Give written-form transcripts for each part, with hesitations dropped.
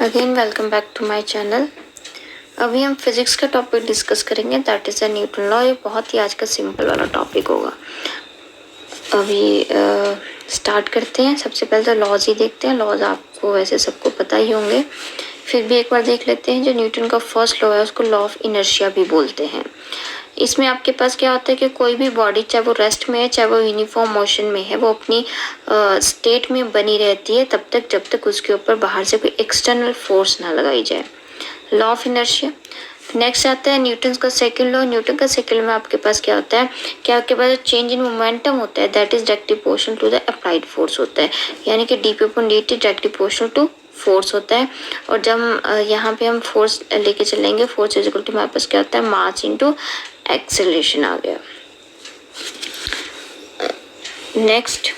Again welcome back to my channel. अभी हम physics का टॉपिक डिस्कस करेंगे, that is the Newton law. ये बहुत ही आज का सिंपल वाला टॉपिक होगा। अभी स्टार्ट करते हैं। सबसे पहले तो लॉज ही देखते हैं। लॉज आपको वैसे सबको पता ही होंगे, फिर भी एक बार देख लेते हैं। जो न्यूटन का फर्स्ट लॉ है उसको लॉ ऑफ इनर्शिया भी बोलते हैं। इसमें आपके पास क्या होता है कि कोई भी बॉडी, चाहे वो रेस्ट में है चाहे वो यूनिफॉर्म मोशन में है, वो अपनी स्टेट में बनी रहती है तब तक जब तक उसके ऊपर बाहर से कोई एक्सटर्नल फोर्स ना लगाई जाए। Law of inertia. नेक्स्ट आता है न्यूटन का सेकंड लॉ। न्यूटन का सेकंड में आपके पास क्या होता है कि आपके पास चेंज इन मोमेंटम होता है, that is directly proportional to the applied force होता है। यानी कि D P upon D T directly proportional to force होता है। और जब यहाँ पे हम फोर्स लेके चलेंगे, फोर्स इज इक्वल टू हमारे पास क्या होता है, मास इनटू एक्सेलरेशन आ गया। नेक्स्ट,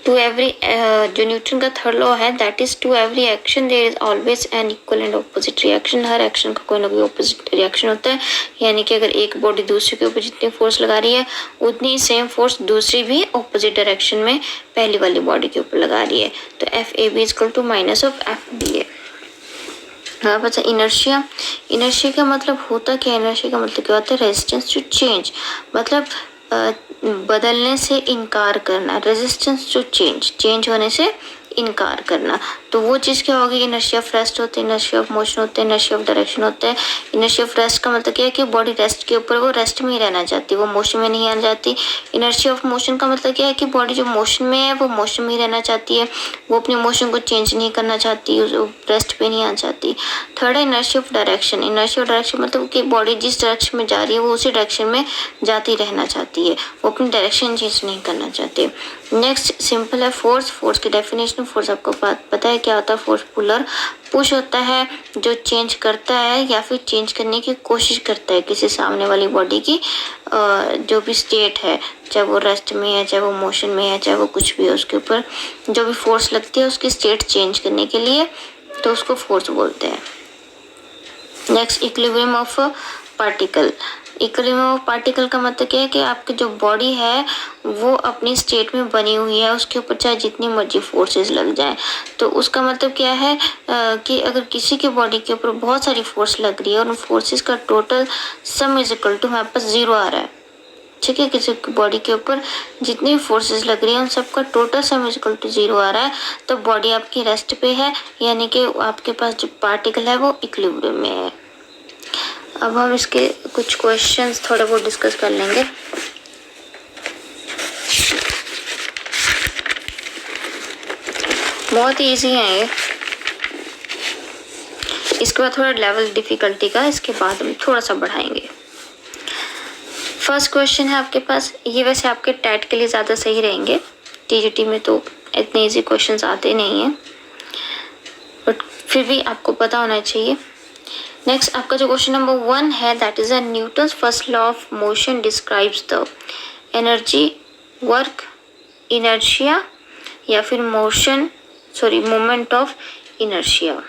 टू एवरी जो न्यूटन का थर्ड लॉ है, that is to every action there is always an equal and opposite reaction. हर एक्शन का कोई ना कोई ऑपोजिट रिएक्शन होता है। यानी कि अगर एक बॉडी दूसरे के ऊपर जितनी फोर्स लगा रही है उतनी सेम फोर्स दूसरी भी ऑपोजिट डायरेक्शन में पहली वाली बॉडी के ऊपर लगा रही है। तो F A B equal to minus of F B A. हाँ बच्चा, इनर्शिया। इनर्शिया का मतलब होता क्या है? इनर्शिया का मतलब क्या होता है? रेजिस्टेंस टू चेंज, मतलब बदलने से इनकार करना। रेजिस्टेंस टू चेंज, चेंज होने से इनकार करना। तो वो चीज़ क्या होगी? इनर्शिया ऑफ रेस्ट होते हैं, इनर्शिया ऑफ मोशन होते हैं, इनर्शिया ऑफ डायरेक्शन होते हैं। इनर्शिया ऑफ रेस्ट का मतलब क्या है कि बॉडी रेस्ट के ऊपर वो रेस्ट में ही रहना चाहती है, वो मोशन में नहीं आना चाहती। इनर्शिया ऑफ मोशन का मतलब क्या है कि बॉडी जो मोशन में है वो मोशन में ही रहना चाहती है, वो अपने मोशन को चेंज नहीं करना चाहती, रेस्ट पे नहीं आना चाहती। थर्ड है inertia of direction. Inertia of direction मतलब कि बॉडी जिस डायरेक्शन में जा रही है वो उसी डायरेक्शन में जाती रहना चाहती है, वो अपनी डायरेक्शन चेंज नहीं करना चाहती। नेक्स्ट सिंपल है फोर्स। फोर्स की डेफिनेशन, फोर्स आपको पता है क्या होता है? फोर्स पुलर पुश होता है जो चेंज करता है या फिर चेंज करने की कोशिश करता है किसी सामने वाली बॉडी की जो भी स्टेट है, चाहे वो रेस्ट में है, चाहे वो मोशन में है, चाहे वो कुछ भी है, उसके ऊपर जो भी फोर्स लगती है उसकी स्टेट चेंज करने के लिए, तो उसको फोर्स बोलते हैं। Next, equilibrium of particle. Equilibrium of particle का मतलब क्या है कि आपकी जो बॉडी है वो अपनी स्टेट में बनी हुई है, उसके ऊपर चाहे जितनी मर्जी फोर्सेस लग जाए। तो उसका मतलब क्या है कि अगर किसी की बॉडी के ऊपर बहुत सारी फोर्स लग रही है और उन फोर्सेस का total sum is equal to हमारे पास 0 आ रहा है, ठीक है, किसी बॉडी के ऊपर जितनी भी फोर्सेस लग रही है उन सबका total sum is equal to 0 आ रहा है, तो बॉडी आपकी रेस्ट पे है, यानी कि आपके पास जो पार्टिकल है वो इक्विलिब्रियम में है। अब हम इसके कुछ क्वेश्चंस थोड़े बहुत डिस्कस कर लेंगे। बहुत इजी है ये। इसके बाद थोड़ा लेवल डिफिकल्टी का इसके बाद हम थोड़ा सा बढ़ाएंगे। फर्स्ट क्वेश्चन है आपके पास, ये वैसे आपके टैट के लिए ज़्यादा सही रहेंगे, टीजीटी में तो इतने इजी क्वेश्चंस आते नहीं हैं, बट फिर भी आपको पता होना चाहिए। नेक्स्ट आपका जो क्वेश्चन नंबर 1 है, that is a Newton's first law of motion describes the energy, work, inertia या फिर moment of inertia.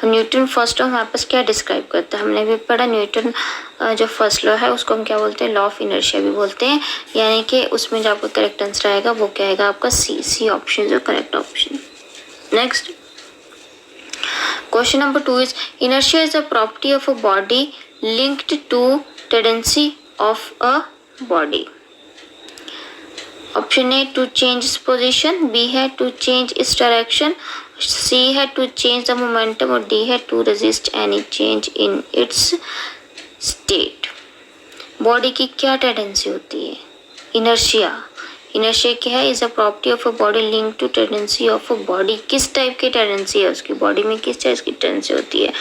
Newton first law हमारे पास क्या डिस्क्राइब करता है? हमने भी पढ़ा न्यूटन जो फर्स्ट लॉ है उसको हम क्या बोलते हैं? लॉ ऑफ इनर्शिया भी बोलते हैं। यानी कि उसमें जो आपका करेक्ट आंसर आएगा वो क्या आएगा? आपका सी ऑप्शन जो correct option. Next question number 2 is inertia is a property of a body linked to tendency of a body. Option A to change its position, B है to change its direction, C है to change the momentum और D है to resist any change in its state. Body की क्या tendency होती है? Inertia. Inertia क्या है? Is a property of a body link to tendency of a body. किस टाइप की टेंडेंसी है उसकी बॉडी में, किस टाइप की टेंडेंसी होती है?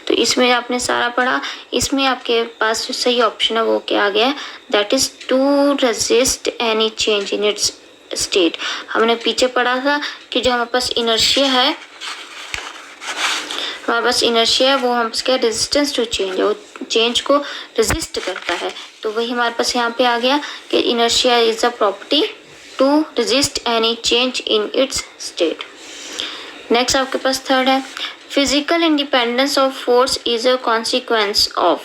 तो इसमें आपने सारा पढ़ा। इसमें आपके पास जो सही ऑप्शन है वो क्या आ गया? That is to resist any change in its state. हमने पीछे पढ़ा था कि जो हमारे पास इनर्शिया है, हमारे पास इनर्शिया है वो हमारे पास क्या? रेजिस्टेंस टू चेंज, वो चेंज को रेजिस्ट करता है। तो वही हमारे पास यहाँ पे आ गया कि inertia is a property to resist any change in its state. Next आपके पास थर्ड है, physical independence of force is a consequence of.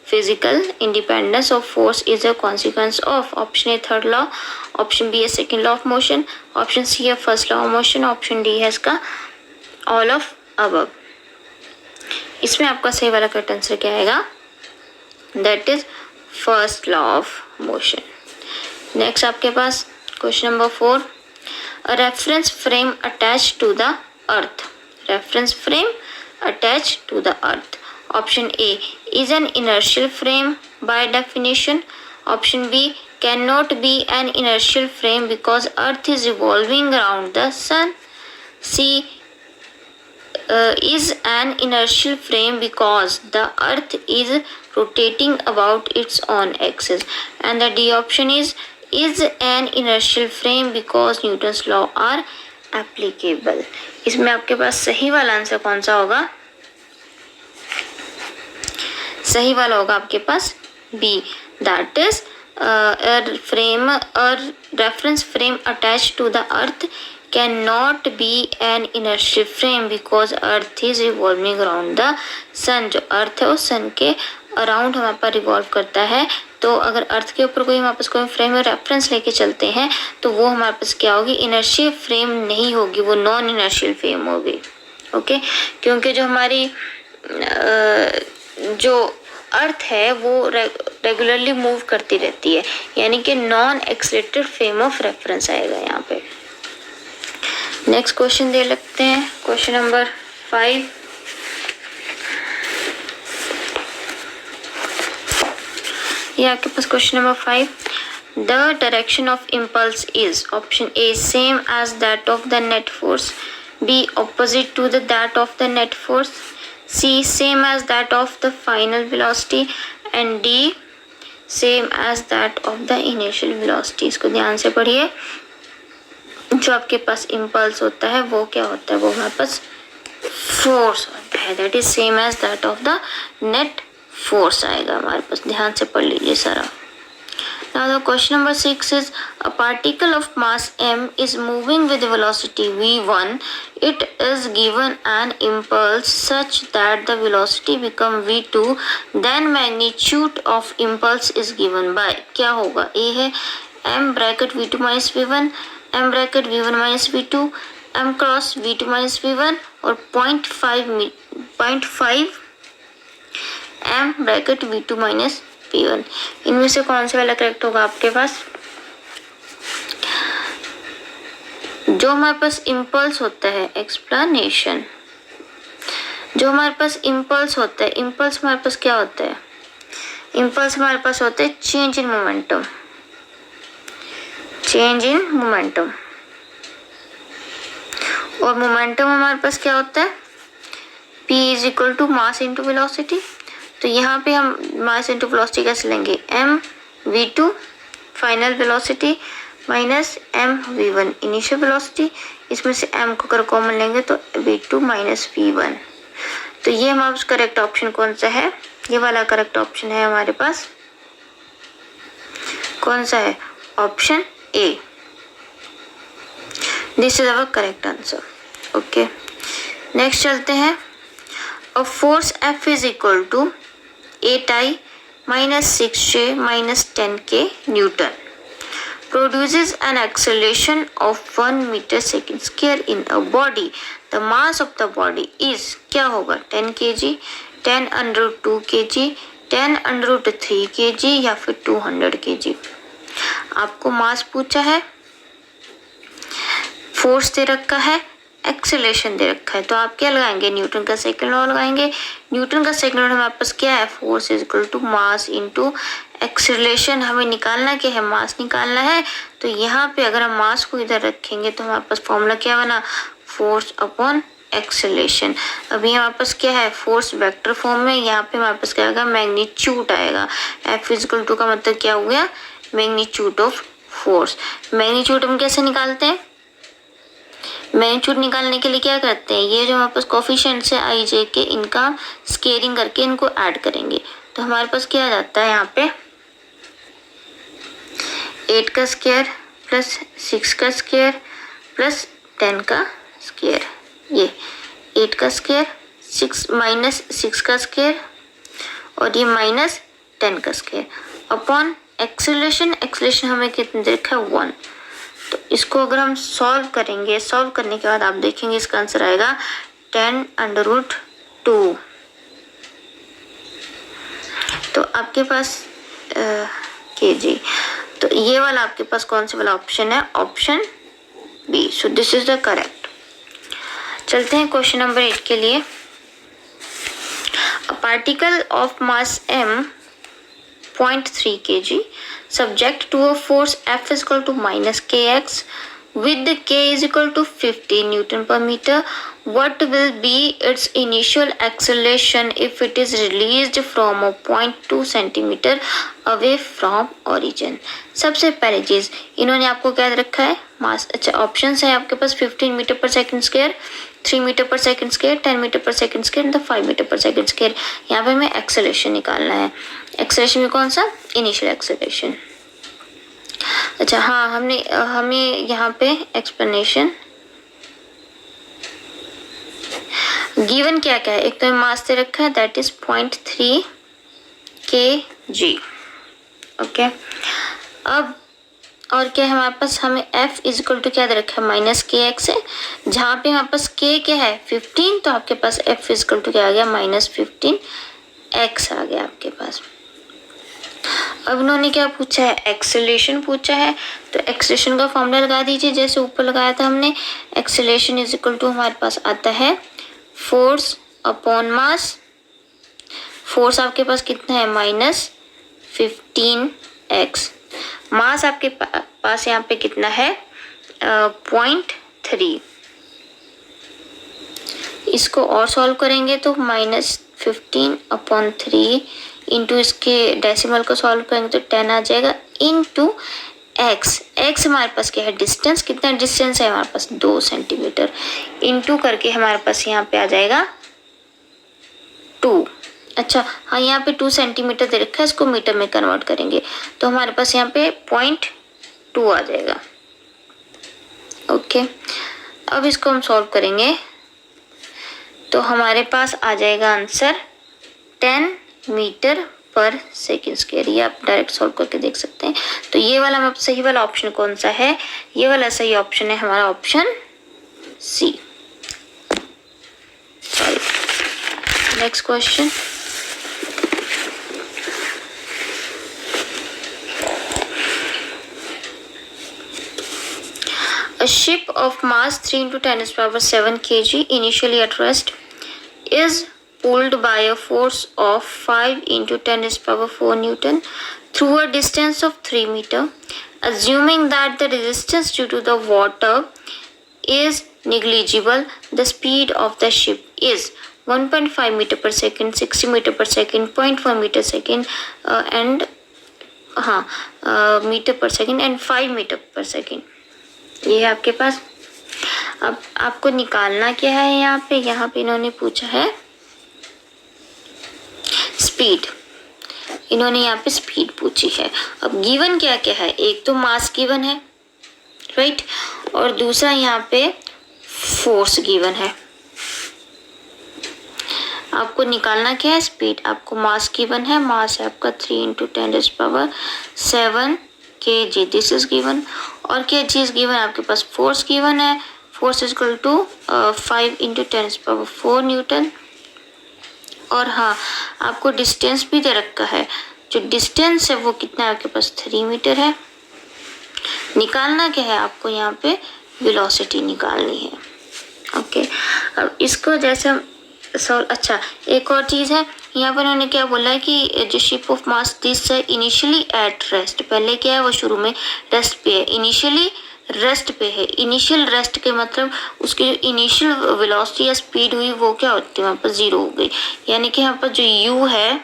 Physical independence of force is a consequence of. Option A third law, option B है second law of motion, option C है first law of motion, option D है इसका all of above। इसमें आपका सही वाला correct answer क्या आएगा? That is first law of motion. Next आपके पास question number 4, a reference frame attach to the earth. Reference frame attach to the earth. Option A is an inertial frame by definition. Option B cannot be an inertial frame because earth is revolving around the sun. C is an inertial frame because the earth is rotating about its own axis. And the D option is an inertial frame because Newton's law are applicable. इसमें आपके पास सही वाला answer कौन सा होगा? सही वाला होगा आपके पास B, that is a reference frame attached to the earth cannot be an inertial frame because earth is revolving around the sun। जो अर्थ है वो सन के अराउंड हमारे पास रिवॉल्व करता है, तो अगर अर्थ के ऊपर कोई हमारे पास कोई फ्रेम रेफरेंस लेके चलते हैं तो वो हमारे पास क्या होगी? इनर्शियल फ्रेम नहीं होगी, वो नॉन इनर्शियल फ्रेम होगी। ओके, क्योंकि जो हमारी जो अर्थ है वो रेगुलरली मूव करती रहती है, यानी कि non accelerated frame of reference आएगा यहाँ पे। नेक्स्ट क्वेश्चन दे लगते हैं, क्वेश्चन नंबर 5। ये आपके पास question number 5, the direction of impulse is. Option A same as that of the net force. B opposite to the that of the net force. C same as that of the final velocity and D same as that of the initial velocity। इसको ध्यान से पढ़िए। जो आपके पास impulse होता है वो क्या होता है? वो हमारे पास फोर्स होता है, that is same as that of the net force आएगा हमारे पास। ध्यान से पढ़ लीजिए सारा। Now the question number 6 is a particle of mass m is moving with velocity v1. It is given an impulse such that the velocity become v2. Then magnitude of impulse is given by। क्या होगा? A है m bracket v2 minus v1, m bracket v1 minus v2, m cross v2 minus v1 और 0.5 m bracket v2 minus v1। इनमें से कौन सा वाला correct होगा आपके पास? जो हमारे पास इम्पल्स होता है, एक्सप्लेनेशन, जो हमारे पास इम्पल्स होता है, इम्पल्स हमारे पास क्या होता है? इम्पल्स हमारे पास होता है change in momentum, change in momentum. और मोमेंटम हमारे पास क्या होता है? P is equal to mass into velocity. तो यहाँ पे हम मास इंटू वेलोसिटी कैसे लेंगे? m v2 final velocity minus m v1 initial velocity. इसमें से m को अगर कॉमन लेंगे तो v2 माइनस v1। तो ये हमारा करेक्ट ऑप्शन कौन सा है? ये वाला करेक्ट ऑप्शन है हमारे पास, कौन सा है? Option A. This is our correct answer. Okay, next चलते हैं। A force F is equal to 8I minus 6J minus 10K Newton produces an acceleration of 1 meter second square in a body. The mass of the body is क्या होगा? 10 kg, 10 under root 2 kg, 10 under root 3 kg या फिर 200 kg। आपको मास पूछा है, force दे रखा है, acceleration दे रखा है, तो आप क्या लगाएंगे? न्यूटन का सेकंड लॉ लगाएंगे। न्यूटन का सेकंड लॉ हमारे पास क्या है? Force is equal to mass into acceleration. हमें निकालना क्या है? मास निकालना है। तो यहाँ पे अगर हम मास को इधर रखेंगे तो हमारे पास फॉर्मूला क्या बना? Force upon acceleration. अभी हमारे पास क्या है? फोर्स वेक्टर फॉर्म में। यहाँ पे हमारे पास क्या आएगा? मैग्नीट्यूड आएगा। F इज इक्वल टू का मतलब क्या हो गया? Magnitude of force. मैग्नीट्यूड हम कैसे निकालते हैं? मैग्नीट्यूड निकालने के लिए क्या करते हैं? ये जो हमारे पास कोफिशिएंट्स है आई जे के, इनका स्केयरिंग करके इनको ऐड करेंगे तो हमारे पास क्या आ जाता है? यहाँ पे 8 का स्क्वायर प्लस 6 का स्क्वायर प्लस 10 का स्क्वायर। ये 8 का स्क्वायर, 6 माइनस 6 का स्क्वायर और ये माइनस 10 का स्क्वायर अपॉन एक्सेलरेशन। एक्सेलरेशन हमें कितने दे रखा है? 1। तो इसको अगर हम सॉल्व करेंगे, सॉल्व करने के बाद आप देखेंगे इसका आंसर आएगा 10√2। तो आपके पास kg, तो ये वाला आपके पास कौन सा वाला ऑप्शन है? Option B. So this is the correct. चलते हैं क्वेश्चन नंबर 8 के लिए। A particle of mass m 0.3 kg subject to a force F is equal to minus kx with k is equal to 50 Newton per meter. What will be its initial acceleration if it is released from a point 2 centimeter away from origin? सबसे पहली चीज इन्होंने आपको क्या रखा है? मास। अच्छा, options है आपके पास 15 मीटर पर सेकंड स्क्वायर, 3 मीटर पर सेकंड स्क्वायर, 10 मीटर पर सेकंड स्क्वायर, 5 मीटर पर सेकंड स्क्वायर। यहाँ पे हमें एक्सेलरेशन निकालना है। एक्सेलरेशन में कौन सा? Initial acceleration. अच्छा हाँ, हमें यहाँ पे एक्सप्लेनेशन गिवन क्या क्या है। एक तो मास दे रखा है दैट इज 0.3 kg। ओके, अब और क्या है हमारे पास? हमें F इज इक्वल टू क्या दे रखा है? माइनस के एक्स है। जहाँ पे हमारे पास K क्या है? 15, तो आपके पास F इज इक्वल टू क्या आ गया? माइनस 15 x आ गया आपके पास। अब उन्होंने क्या पूछा है? एक्सेलरेशन पूछा है। तो एक्सेलरेशन का फॉर्मूला लगा दीजिए जैसे ऊपर लगाया था हमने। एक्सेलरेशन इज इक्वल टू हमारे पास आता है फोर्स अपॉन मास। फोर्स आपके पास कितना है? Minus 15x। मास आपके पास यहाँ पे कितना है? 0.3। इसको और सॉल्व करेंगे तो माइनस 15/3 इंटू इसके डेसिमल को सॉल्व करेंगे तो 10 आ जाएगा, इंटू एक्स। एक्स हमारे पास क्या है? डिस्टेंस। कितना डिस्टेंस है हमारे पास? 2 सेंटीमीटर। इंटू करके हमारे पास यहाँ पे आ जाएगा 2। अच्छा हाँ, यहाँ पे 2 सेंटीमीटर दे रखा है, इसको मीटर में कन्वर्ट करेंगे तो हमारे पास यहाँ पे 0.2 आ जाएगा। ओके, अब इसको हम सॉल्व करेंगे तो हमारे पास आ जाएगा आंसर 10 मीटर पर सेकेंड स्क्वायर। ये आप डायरेक्ट सॉल्व करके देख सकते हैं। तो ये वाला हमारा सही वाला ऑप्शन कौन सा है? ये वाला सही ऑप्शन है हमारा option C. Sorry, next question. A ship of mass 3 × 10⁻⁷ kg initially at rest is pulled by a force of 5 × 10⁴ Newton through a distance of 3 meter. Assuming that the resistance due to the water is negligible, the speed of the ship is 1.5 meter per second, 60 meter per second, 0.1 meter second, meter per second and 5 meter per second. ये है आपके पास। अब आपको निकालना क्या है? यहाँ पे इन्होंने पूछा है स्पीड। इन्होंने यहाँ पे स्पीड पूछी है। अब गिवन क्या क्या है? एक तो मास गिवन है, राइट, और दूसरा यहाँ पे फोर्स गिवन है। आपको निकालना क्या है? स्पीड। आपको मास गिवन है, मास है आपका 3 × 10⁷ kg, दिस इज गिवन। और क्या चीज गिवन? आपके पास फोर्स गिवन है, force is equal to 5 × 10⁴ newton. और हाँ, आपको डिस्टेंस भी दे रखा है। जो डिस्टेंस है वो कितना है आपके पास? 3 मीटर है। निकालना क्या है? आपको यहाँ पे वेलोसिटी निकालनी है। ओके, अब इसको जैसे हम अच्छा एक और चीज़ है, यहाँ पर उन्होंने क्या बोला है कि जो ship of mass this initially at rest, पहले क्या है वो शुरू में रेस्ट पे है, इनिशियली रेस्ट पे है। इनिशियल रेस्ट के मतलब उसकी जो इनिशियल वेलोसिटी या स्पीड हुई वो क्या होती है? वहाँ पर 0 हो गई। यानी कि यहाँ पर जो u है,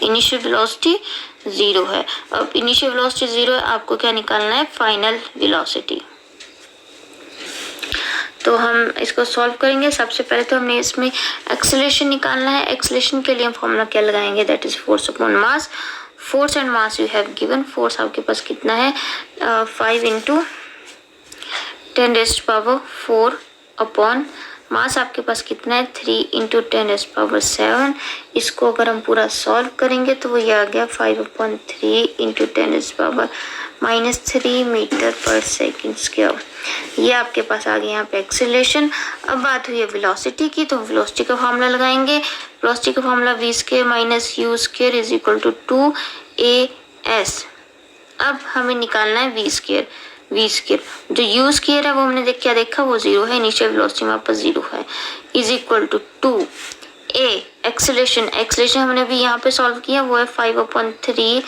इनिशियल वेलोसिटी 0 है। अब इनिशियल वेलोसिटी 0 है, आपको क्या निकालना है? Final velocity. तो हम इसको सॉल्व करेंगे। सबसे पहले तो हमने इसमें एक्सेलरेशन निकालना है। एक्सेलरेशन के लिए हम फॉर्मूला क्या लगाएंगे? That is force upon mass. Force and mass you have given. Force आपके पास कितना है? 5 × 10⁴ अपॉन मास आपके पास कितना है 3 × 10⁻⁷। इसको अगर हम पूरा सॉल्व करेंगे तो वो ये आ गया 5/3 × 10⁻³ मीटर/सेकंड²। ये आपके पास आ गया यहाँ पे एक्सीलरेशन। अब बात हुई है वेलोसिटी की, तो वेलोसिटी का फॉर्मूला लगाएंगे। वेलोसिटी का फॉर्मूला v² - u² = 2as। अब हमें निकालना है v²। जो u² है वो हमने क्या देखा, वो 0 है, इनिशियल वेलोसिटी हमारे पास 0 है, = 2a। एक्सेलरेशन हमने भी यहाँ पे सॉल्व किया, वो है 5/3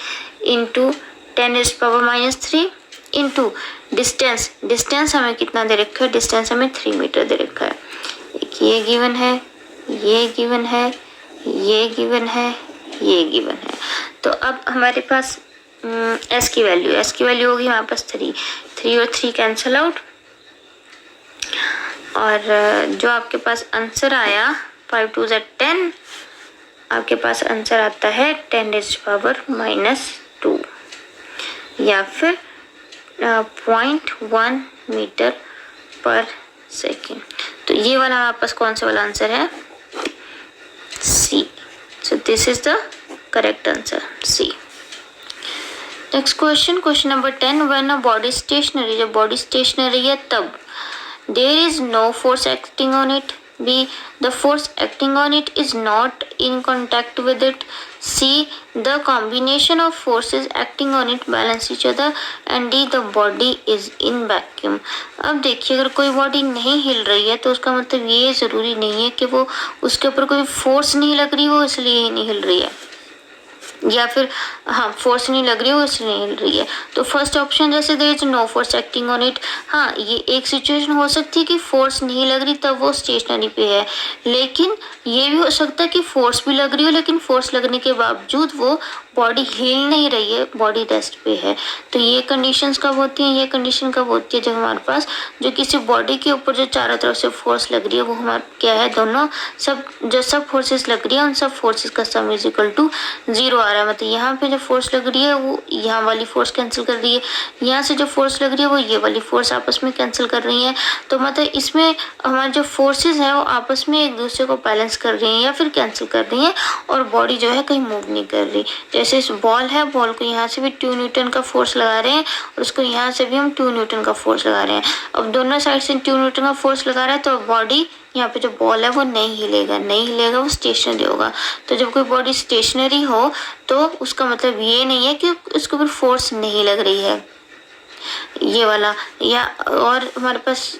× 10⁻³ इंटू डिस्टेंस हमें कितना दे रखा है, डिस्टेंस हमें 3 मीटर दे रखा है। एक ये गिवन है, ये गिवन है, ये गिवन है, ये गिवन है। तो अब हमारे पास s की वैल्यू होगी हमारे पास 3 और 3 कैंसिल आउट, और जो आपके पास आंसर आया 5 × 2 = 10, आपके पास आंसर आता है 10⁻⁻² या फिर 0.1 मीटर/सेकेंड। तो ये वाला हमारे पास कौन सा वाला आंसर है, C. So this is the correct answer, C. Next question number 10, when a body stationary, जब बॉडी स्टेशनरी है तब there is no force acting on it, B, the force acting on it is not in contact with it, C, the combination of forces acting on it balance each other, and D, the body is in vacuum। अब देखिए, अगर कोई body नहीं हिल रही है तो उसका मतलब ये ज़रूरी नहीं है कि वो उसके ऊपर कोई फोर्स नहीं लग रही, वो इसलिए ही नहीं हिल रही है, या फिर हाँ फोर्स नहीं लग रही है वो इसलिए नहीं हिल रही है। तो फर्स्ट ऑप्शन जैसे there is no force acting on it, हाँ ये एक सिचुएशन हो सकती है कि फोर्स नहीं लग रही तब वो स्टेशनरी पे है, लेकिन ये भी हो सकता है कि फोर्स भी लग रही हो लेकिन फोर्स लगने के बावजूद वो बॉडी हिल नहीं रही है, बॉडी रेस्ट पे है। तो ये कंडीशंस कब होती हैं, ये कंडीशन कब होती है जब हमारे पास जो किसी बॉडी के ऊपर जो चारों तरफ से फोर्स लग रही है वो हमारा क्या है, दोनों सब फोर्सेस लग रही है उन सब फोर्सेस का सम = 0 आ रहा है। मतलब यहाँ पे जो फोर्स लग रही है वो यहाँ वाली फोर्स कैंसिल कर रही है, यहाँ से जो फोर्स लग रही है वो ये वाली फोर्स आपस में कैंसिल कर रही है। तो मतलब इसमें हमारे जो फोर्सेस हैं वो आपस में एक दूसरे को बैलेंस कर रही हैं या फिर कैंसिल कर रही हैं, और बॉडी जो है कहीं मूव नहीं कर रही। जैसे इस बॉल है, बॉल को यहाँ से भी 2 न्यूटन का फोर्स लगा रहे हैं और उसको यहाँ से भी हम 2 न्यूटन का फोर्स लगा रहे हैं। अब दोनों साइड से 2 न्यूटन का फोर्स लगा रहा है तो बॉडी यहाँ पे जो बॉल है वो नहीं हिलेगा, वो स्टेशनरी होगा। तो जब कोई बॉडी स्टेशनरी हो तो उसका मतलब ये नहीं है कि उसके ऊपर फोर्स नहीं लग रही है, ये वाला, या और हमारे पास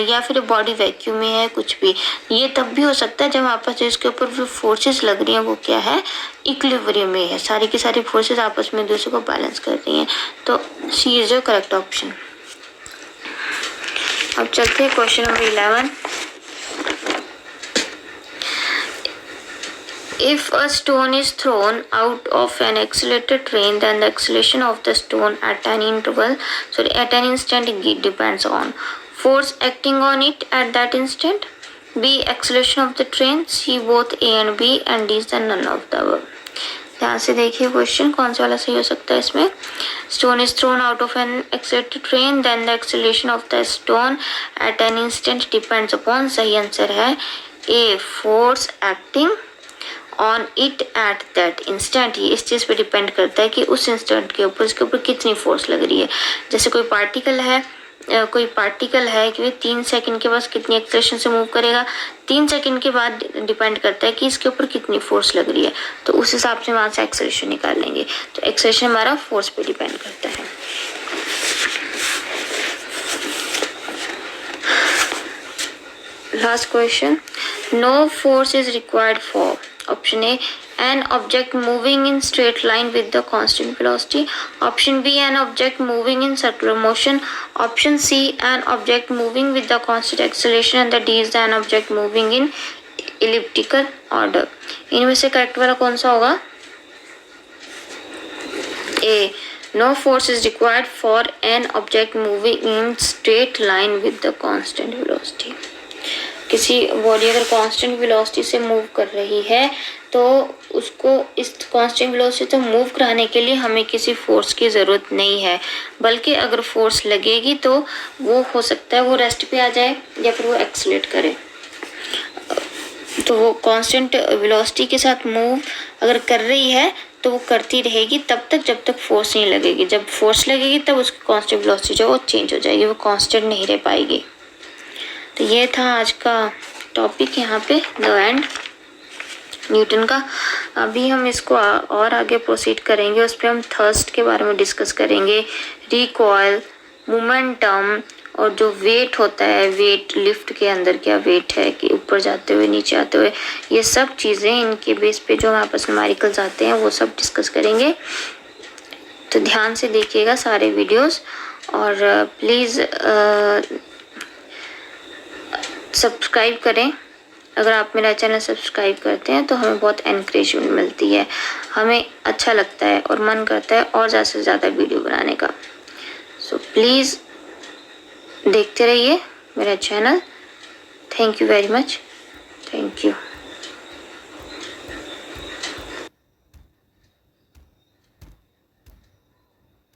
या फिर बॉडी वैक्यूम में है, कुछ भी। ये तब भी हो सकता है जब हमारे पास इसके ऊपर जो फोर्सेस लग रही हैं वो क्या है, इक्विलिब्रियम में है, सारी की सारी फोर्सेस आपस में दूसरे को बैलेंस कर रही हैं। तो सी इज द करेक्ट ऑप्शन। अब चलते हैं question number 11। If a stone is thrown out of an accelerated train, then the acceleration of the stone at an instant depends on force acting on it at that instant, B, acceleration of the train, C, both A and B, and D is the none of the above। ध्यान से देखिए question, कौन सा वाला सही हो सकता है इसमें। Stone is thrown out of an accelerated train, then the acceleration of the stone at an instant depends upon, सही आंसर है A, force acting on it at that instant. ये इस चीज़ पे डिपेंड करता है कि उस इंस्टेंट के ऊपर इसके ऊपर कितनी फोर्स लग रही है। जैसे कोई पार्टिकल है कि 3 सेकंड के बाद कितनी एक्सेलरेशन से मूव करेगा, 3 सेकंड के बाद डिपेंड करता है कि इसके ऊपर कितनी फोर्स लग रही है, तो उस हिसाब से वहाँ से एक्सेलरेशन निकाल लेंगे। तो एक्सेलरेशन हमारा फोर्स पे डिपेंड करता है। Last question, no force is required for option A, an object moving in straight line with the constant velocity, option B, an object moving in circular motion, option C, an object moving with the constant acceleration, and the D is an object moving in elliptical order। इनमें से correct वाला कौन सा होगा, A, no force is required for an object moving in straight line with the constant velocity। किसी body अगर constant velocity से move कर रही है तो उसको इस कांस्टेंट वेलोसिटी से मूव कराने के लिए हमें किसी फोर्स की ज़रूरत नहीं है, बल्कि अगर फोर्स लगेगी तो वो हो सकता है वो रेस्ट पे आ जाए या फिर वो एक्सीलरेट करे। तो वो कांस्टेंट वेलोसिटी के साथ मूव अगर कर रही है तो वो करती रहेगी तब तक जब तक फोर्स नहीं लगेगी। जब फोर्स लगेगी तब उसकी कांस्टेंट वेलोसिटी जो वो चेंज हो जाएगी, वो कांस्टेंट नहीं रह पाएगी। तो ये था आज का टॉपिक यहाँ पे, द एंड न्यूटन का। अभी हम इसको और आगे प्रोसीड करेंगे। उस पर हम थर्स्ट के बारे में डिस्कस करेंगे, रिकॉइल, मोमेंटम और जो वेट होता है, वेट लिफ्ट के अंदर क्या वेट है कि ऊपर जाते हुए नीचे आते हुए, ये सब चीज़ें इनके बेस पे जो हमारे पास न्यूमेरिकल्स आते हैं वो सब डिस्कस करेंगे। तो ध्यान से देखिएगा सारे वीडियोस और प्लीज़ सब्सक्राइब करें। अगर आप मेरा चैनल सब्सक्राइब करते हैं तो हमें बहुत एनकरेजमेंट मिलती है, हमें अच्छा लगता है और मन करता है और ज़्यादा से ज़्यादा वीडियो बनाने का। सो प्लीज़ देखते रहिए मेरा channel. Thank you very much. Thank you.